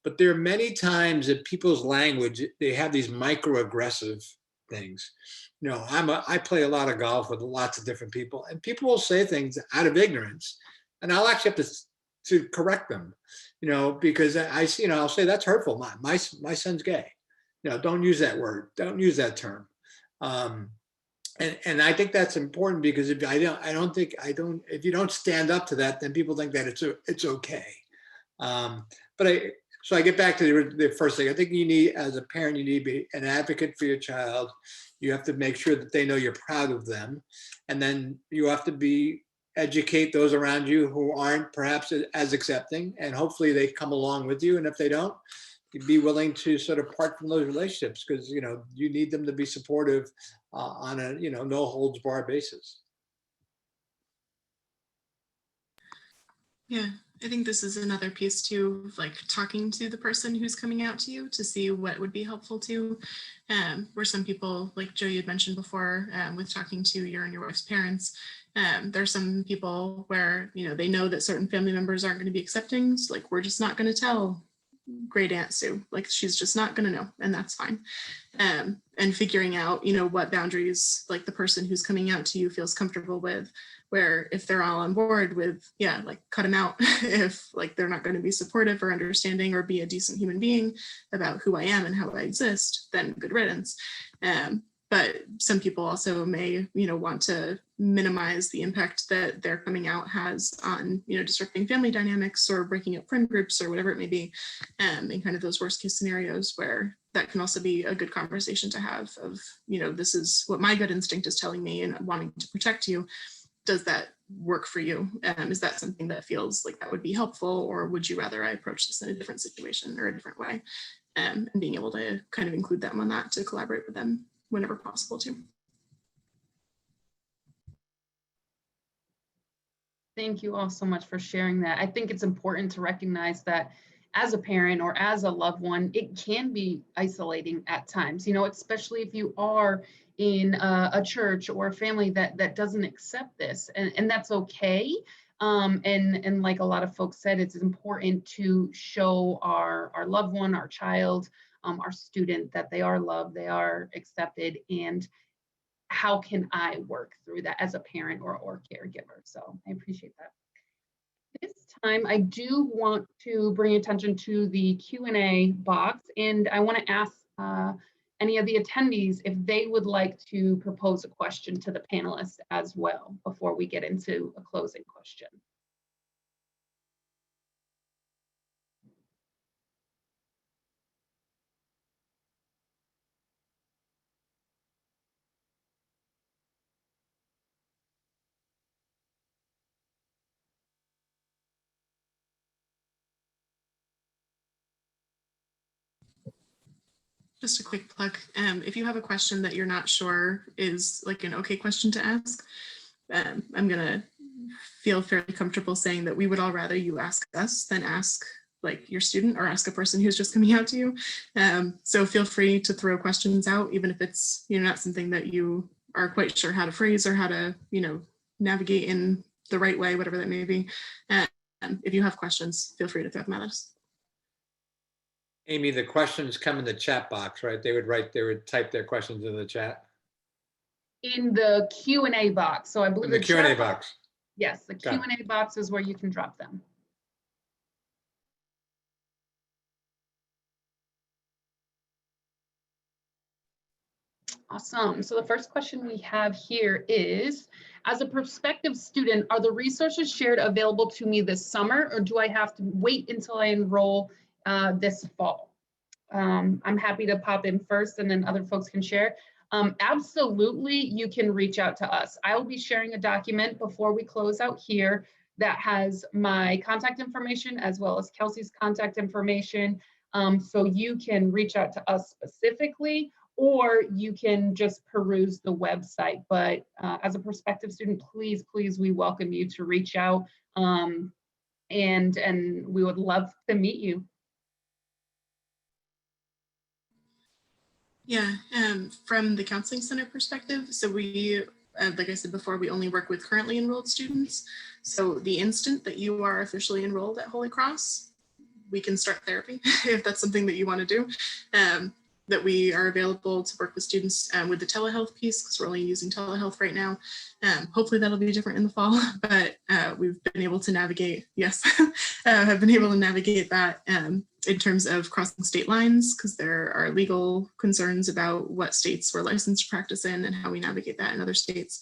but there are many times that people's language, they have these microaggressive things. I play a lot of golf with lots of different people, and people will say things out of ignorance, and I'll actually have to correct them, because I'll say that's hurtful. My son's gay. Don't use that word. Don't use that term. And I think that's important, because if you don't stand up to that, then people think that it's okay. So I get back to the first thing. I think you need, as a parent, you need to be an advocate for your child. You have to make sure that they know you're proud of them. And then you have to educate those around you who aren't perhaps as accepting, and hopefully they come along with you. And if they don't, be willing to sort of part from those relationships, because you need them to be supportive on a no holds barred basis. Yeah, I think this is another piece too, like talking to the person who's coming out to you to see what would be helpful to, where some people, like Joe, you had mentioned before, with talking to your and your wife's parents, there's some people where, they know that certain family members aren't going to be accepting. So like, we're just not going to tell great Aunt Sue, like she's just not going to know, and that's fine. And figuring out, what boundaries like the person who's coming out to you feels comfortable with, where if they're all on board with, like cut them out if like they're not going to be supportive or understanding or be a decent human being about who I am and how I exist, then good riddance. But some people also may, want to minimize the impact that their coming out has on, disrupting family dynamics or breaking up friend groups or whatever it may be, in kind of those worst case scenarios, where that can also be a good conversation to have of, this is what my gut instinct is telling me and wanting to protect you. Does that work for you? Is that something that feels like that would be helpful, or would you rather I approach this in a different situation or a different way? And being able to kind of include them on that, to collaborate with them whenever possible too. Thank you all so much for sharing that. I think it's important to recognize that as a parent or as a loved one, it can be isolating at times, especially if you are in a church or a family that doesn't accept this, and that's okay. And like a lot of folks said, it's important to show our loved one, our child, our student, that they are loved, they are accepted, and how can I work through that as a parent or caregiver? So I appreciate that. This time, I do want to bring attention to the Q&A box, and I want to ask any of the attendees if they would like to propose a question to the panelists as well before we get into a closing question. Just a quick plug. If you have a question that you're not sure is like an okay question to ask, I'm going to feel fairly comfortable saying that we would all rather you ask us than ask like your student or ask a person who's just coming out to you. So feel free to throw questions out, even if it's, you know, not something that you are quite sure how to phrase or how to, you know, navigate in the right way, whatever that may be. If you have questions, feel free to throw them at us. Amy, the questions come in the chat box, right? They would type their questions in the chat. In the Q&A box. So I believe In the Q&A chat box. Yes, the Got it. Q&A box is where you can drop them. Awesome. So the first question we have here is, as a prospective student, are the resources shared available to me this summer, or do I have to wait until I enroll this fall? I'm happy to pop in first and then other folks can share. Absolutely, you can reach out to us. I will be sharing a document before we close out here that has my contact information as well as Kelsey's contact information. So you can reach out to us specifically, or you can just peruse the website. But as a prospective student, please, we welcome you to reach out, and we would love to meet you. Yeah, from the counseling center perspective, so we, like I said before, we only work with currently enrolled students. So the instant that you are officially enrolled at Holy Cross, we can start therapy if that's something that you want to do. That we are available to work with students with the telehealth piece, because we're only using telehealth right now. Hopefully that'll be different in the fall, but we've been able to navigate, yes, have been able to navigate that in terms of crossing state lines, because there are legal concerns about what states we're licensed to practice in and how we navigate that in other states.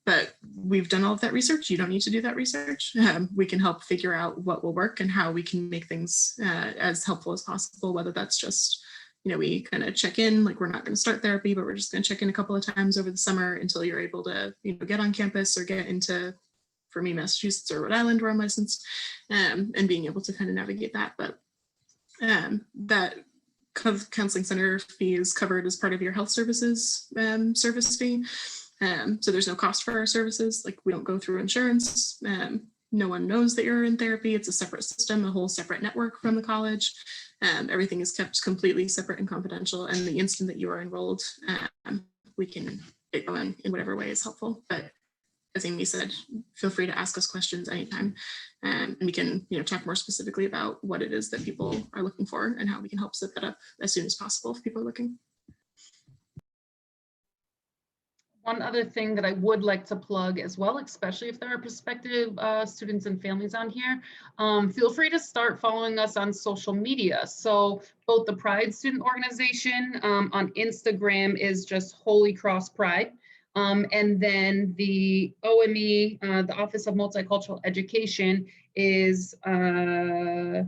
But we've done all of that research. You don't need to do that research. We can help figure out what will work and how we can make things as helpful as possible, whether that's just, you know, we kind of check in, like we're not going to start therapy, but we're just going to check in a couple of times over the summer until you're able to, you know, get on campus or get into, for me, Massachusetts or Rhode Island where I'm licensed, and being able to kind of navigate that. But that counseling center fee is covered as part of your health services service fee. So there's no cost for our services. Like, we don't go through insurance. No one knows that you're in therapy. It's a separate system, a whole separate network from the college. Everything is kept completely separate and confidential. And the instant that you are enrolled, we can get going in whatever way is helpful. But as Amy said, feel free to ask us questions anytime. And we can, you know, talk more specifically about what it is that people are looking for and how we can help set that up as soon as possible if people are looking. One other thing that I would like to plug as well, especially if there are prospective students and families on here, feel free to start following us on social media. So both the Pride Student Organization on Instagram is just Holy Cross Pride. And then the OME, the Office of Multicultural Education, is Holy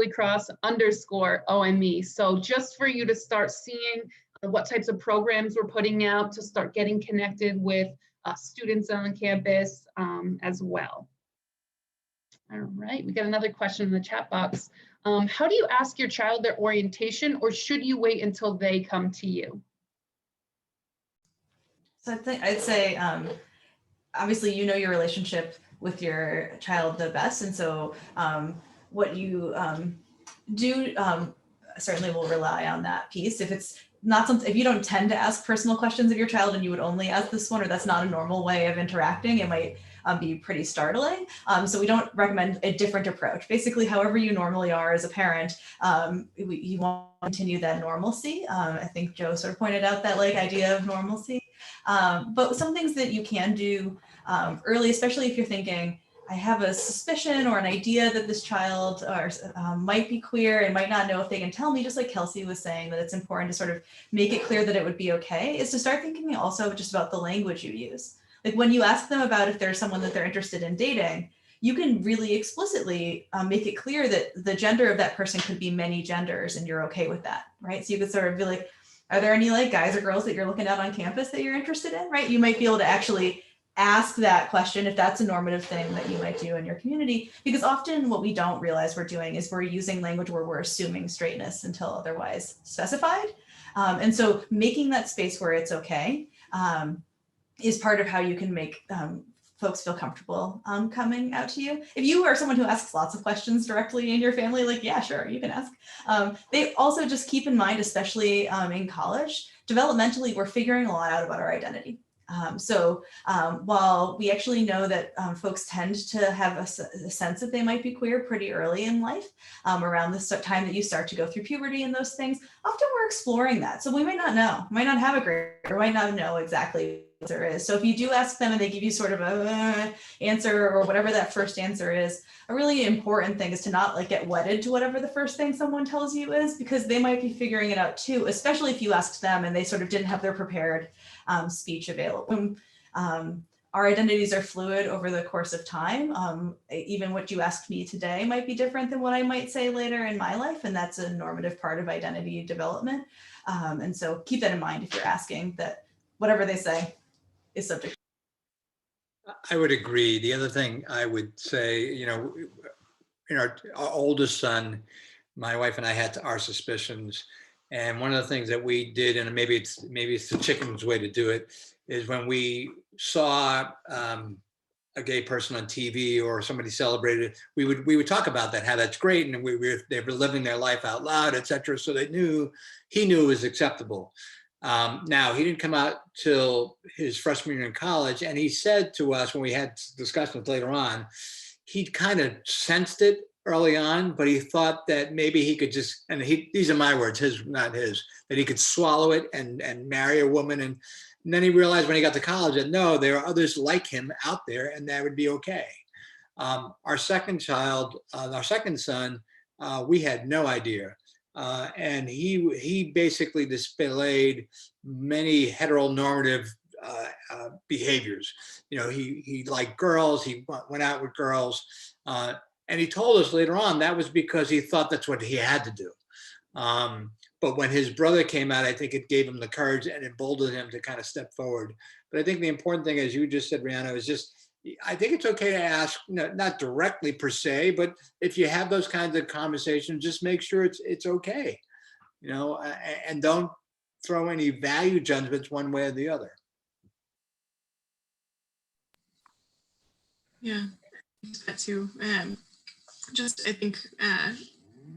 Cross_OME. So just for you to start seeing what types of programs we're putting out, to start getting connected with students on campus as well. All right, we got another question in the chat box. How do you ask your child their orientation, or should you wait until they come to you? So I'd say, obviously, you know your relationship with your child the best. And so what you do certainly will rely on that piece. If it's not something, if you don't tend to ask personal questions of your child and you would only ask this one, or that's not a normal way of interacting, it might be pretty startling. So we don't recommend a different approach. Basically, however you normally are as a parent, you want to continue that normalcy. I think Joe sort of pointed out that like idea of normalcy. But some things that you can do early, especially if you're thinking, I have a suspicion or an idea that this child might be queer and might not know if they can tell me, just like Kelsey was saying, that it's important to sort of make it clear that it would be okay, is to start thinking also just about the language you use. Like when you ask them about if there's someone that they're interested in dating, you can really explicitly make it clear that the gender of that person could be many genders and you're okay with that, right? So you could sort of be like, are there any like guys or girls that you're looking at on campus that you're interested in, right? You might be able to actually ask that question if that's a normative thing that you might do in your community, because often what we don't realize we're doing is we're using language where we're assuming straightness until otherwise specified. And so making that space where it's okay is part of how you can make folks feel comfortable coming out to you. If you are someone who asks lots of questions directly in your family, like, yeah, sure, you can ask. They also just keep in mind, especially in college, developmentally, we're figuring a lot out about our identity. While we actually know that folks tend to have a sense that they might be queer pretty early in life, around the time that you start to go through puberty and those things, often we're exploring that. So we might not know, might not have a great, or might not know exactly what there is. So if you do ask them and they give you sort of a answer or whatever that first answer is, a really important thing is to not like get wedded to whatever the first thing someone tells you is, because they might be figuring it out too, especially if you asked them and they sort of didn't have their prepared speech available. Our identities are fluid over the course of time. Even what you asked me today might be different than what I might say later in my life, and that's a normative part of identity development. And so keep that in mind if you're asking, that whatever they say is subject. I would agree. The other thing I would say, you know, in our oldest son, my wife and I had our suspicions. And one of the things that we did, and maybe it's the chicken's way to do it, is when we saw a gay person on TV or somebody celebrated, we would talk about that, how that's great, and they were living their life out loud, etc. So he knew it was acceptable. Now, he didn't come out till his freshman year in college, and he said to us when we had discussions later on, he kind of sensed it early on, but he thought that maybe he could just, and these are my words, his, not his, that he could swallow it and marry a woman. And then he realized when he got to college that no, there are others like him out there, and that would be okay. Our second child, our second son, we had no idea. And he basically displayed many heteronormative behaviors. You know, he liked girls, he went out with girls, and he told us later on that was because he thought that's what he had to do. But when his brother came out, I think it gave him the courage and emboldened him to kind of step forward. But I think the important thing, as you just said, Rihanna, is just, I think it's okay to ask, not directly per se, but if you have those kinds of conversations, just make sure it's okay, and don't throw any value judgments one way or the other. Yeah, that too. I think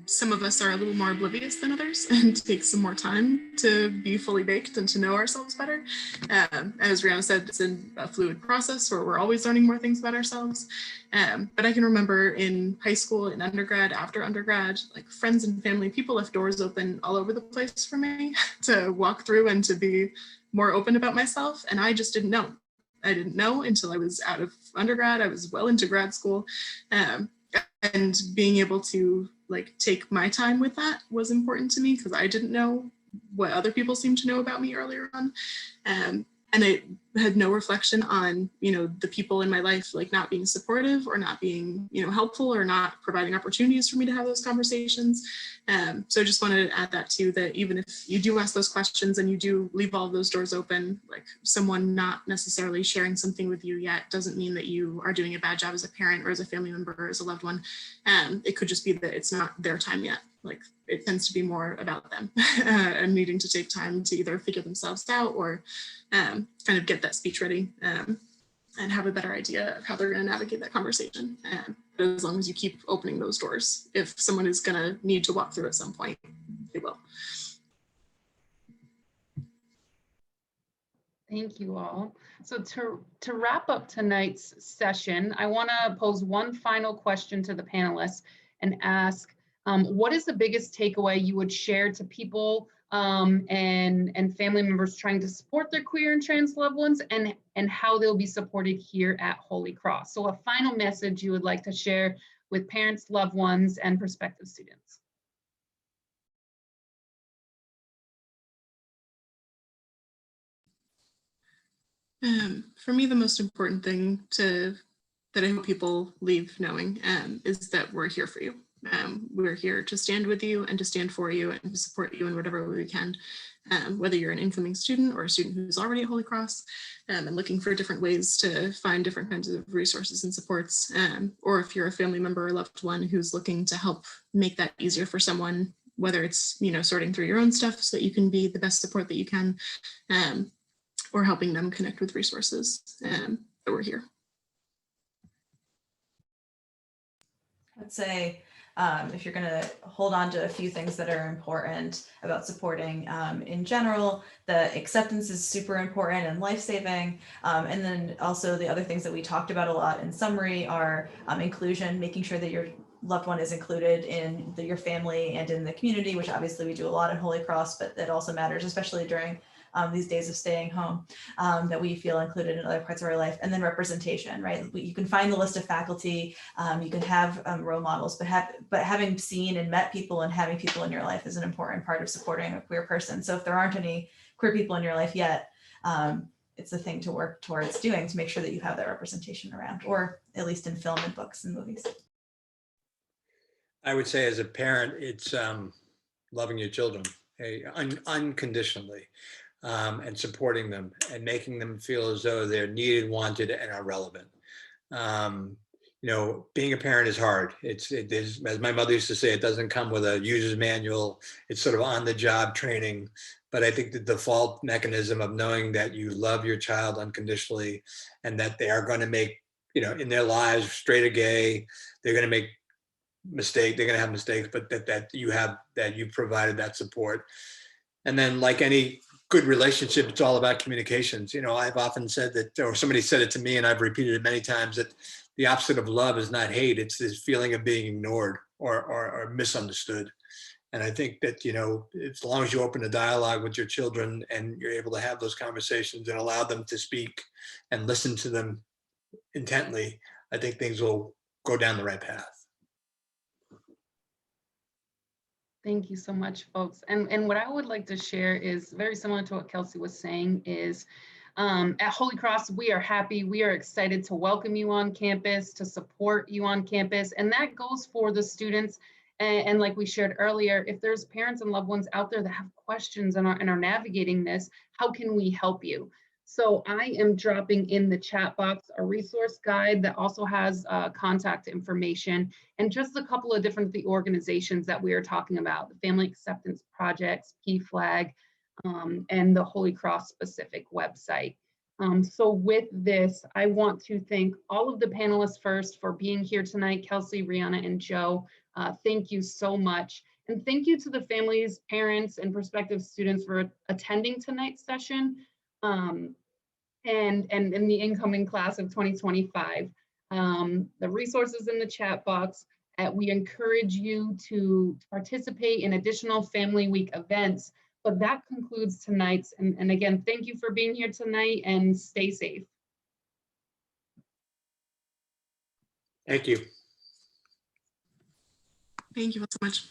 some of us are a little more oblivious than others and take some more time to be fully baked and to know ourselves better. As Rihanna said, it's a fluid process where we're always learning more things about ourselves. But I can remember in high school, in undergrad, after undergrad, like friends and family, people left doors open all over the place for me to walk through and to be more open about myself. And I just didn't know. I didn't know until I was out of undergrad. I was well into grad school. And being able to take my time with that was important to me because I didn't know what other people seemed to know about me earlier on. And it had no reflection on, the people in my life, not being supportive or not being, helpful or not providing opportunities for me to have those conversations. So I just wanted to add that too, that even if you do ask those questions and you do leave all of those doors open, someone not necessarily sharing something with you yet doesn't mean that you are doing a bad job as a parent or as a family member or as a loved one. It could just be that it's not their time yet. It tends to be more about them and needing to take time to either figure themselves out or kind of get that speech ready and have a better idea of how they're going to navigate that conversation. But as long as you keep opening those doors, if someone is going to need to walk through at some point, they will. Thank you all. So to wrap up tonight's session, I want to pose one final question to the panelists and ask, what is the biggest takeaway you would share to people and family members trying to support their queer and trans loved ones and how they'll be supported here at Holy Cross? So a final message you would like to share with parents, loved ones, and prospective students. For me, the most important thing that I hope people leave knowing is that we're here for you. We're here to stand with you and to stand for you and to support you in whatever way we can, whether you're an incoming student or a student who's already at Holy Cross and looking for different ways to find different kinds of resources and supports, or if you're a family member or loved one who's looking to help make that easier for someone, whether it's, sorting through your own stuff so that you can be the best support that you can, or helping them connect with resources, that we're here. I'd say if you're going to hold on to a few things that are important about supporting in general, the acceptance is super important and life-saving. And then also the other things that we talked about a lot in summary are inclusion, making sure that your loved one is included in your family and in the community, which obviously we do a lot at Holy Cross, but that also matters, especially during these days of staying home, that we feel included in other parts of our life. And then representation, right? You can find the list of faculty, you can have role models, but having seen and met people and having people in your life is an important part of supporting a queer person. So if there aren't any queer people in your life yet, it's the thing to work towards doing to make sure that you have that representation around, or at least in film and books and movies. I would say as a parent, it's loving your children unconditionally, and supporting them and making them feel as though they're needed, wanted, and are relevant. You know, being a parent is hard. It is, as my mother used to say, it doesn't come with a user's manual. It's sort of on the job training. But I think the default mechanism of knowing that you love your child unconditionally and that they are going to make, you know, in their lives, straight or gay, they're going to make they're going to have mistakes, but that you provided that support. And then, like any good relationship, it's all about communications. You know, I've often said that, or somebody said it to me, and I've repeated it many times, that the opposite of love is not hate. It's this feeling of being ignored or misunderstood. And I think that, you know, as long as you open a dialogue with your children and you're able to have those conversations and allow them to speak and listen to them intently, I think things will go down the right path. Thank you so much, folks. And what I would like to share is very similar to what Kelsey was saying is at Holy Cross, we are happy. We are excited to welcome you on campus, to support you on campus. And that goes for the students. And like we shared earlier, if there's parents and loved ones out there that have questions and are navigating this, how can we help you? So I am dropping in the chat box a resource guide that also has contact information and just a couple of different the organizations that we are talking about, the Family Acceptance Projects, PFLAG, and the Holy Cross specific website. So with this, I want to thank all of the panelists first for being here tonight, Kelsey, Rihanna, and Joe. Thank you so much. And thank you to the families, parents, and prospective students for attending tonight's session. And in the incoming class of 2025. The resources in the chat box. We encourage you to participate in additional Family Week events, but that concludes tonight's. And again, thank you for being here tonight and stay safe. Thank you. Thank you all so much.